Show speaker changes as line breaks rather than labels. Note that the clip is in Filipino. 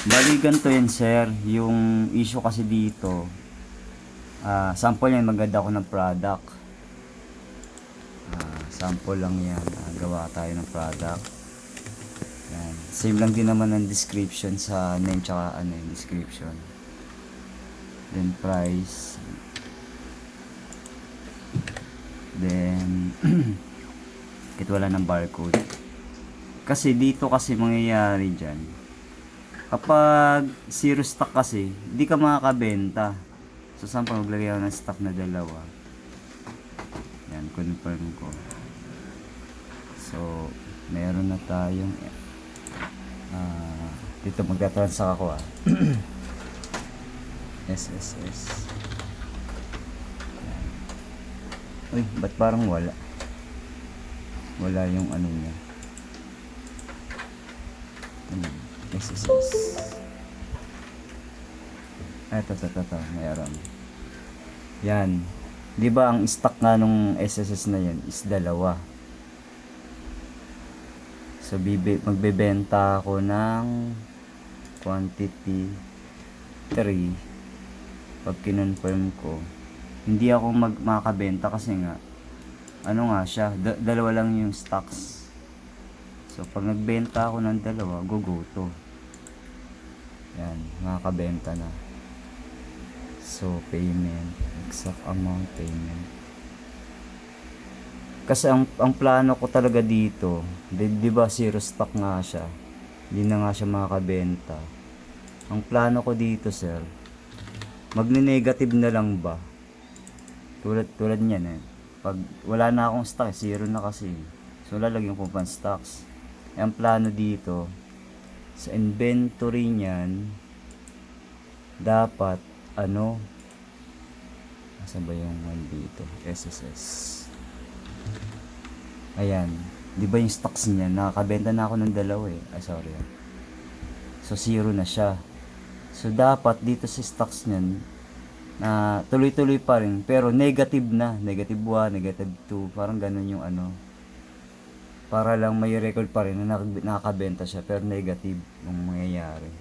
Bali ganito yan sir, yung issue kasi dito, sample yan, maganda ko ng product. Sample lang yan, gawa tayo ng product. Yan. Same lang din naman ang description sa name tsaka ano yung description. Then price. Then kahit wala ng barcode. Kasi dito kasi mangyayari dyan, kapag zero stock kasi, hindi ka makakabenta. So, sample maglagay ako ng stock na dalawa. Yan, confirm ko. So, meron na tayong dito magta-transact ako SSS. Yan. Uy, ba't parang wala? Wala yung ano niya. SSS. Ito. Mayroon. Yan. Di ba ang stock nga nung SSS na yan is dalawa. So, magbebenta ako ng quantity 3. Pag kinonfirm ko, hindi ako makakabenta kasi nga, ano nga siya, dalawa lang yung stocks. So, pag nagbenta ako ng dalawa, go to. Yan, makakabenta na. So, payment, exact amount payment. Kasi ang plano ko talaga dito, di ba zero stock nga siya, hindi na nga siya makakabenta. Ang plano ko dito sir, magne-negative na lang ba? Tulad niyan pag wala na akong stock, zero na kasi. So lalagyan ko pa stocks. Ang plano dito, sa inventory niyan, dapat nasa ba yung one dito? SSS. Ayan, di ba yung stocks niya, nakakabenta na ako ng dalawa sorry. So zero na siya. So dapat dito sa stocks niyan na tuloy-tuloy pa rin, pero negative na, negative 1, negative 2, parang ganun yung para lang may record pa rin na nakakabenta siya pero negative yung mangyayari.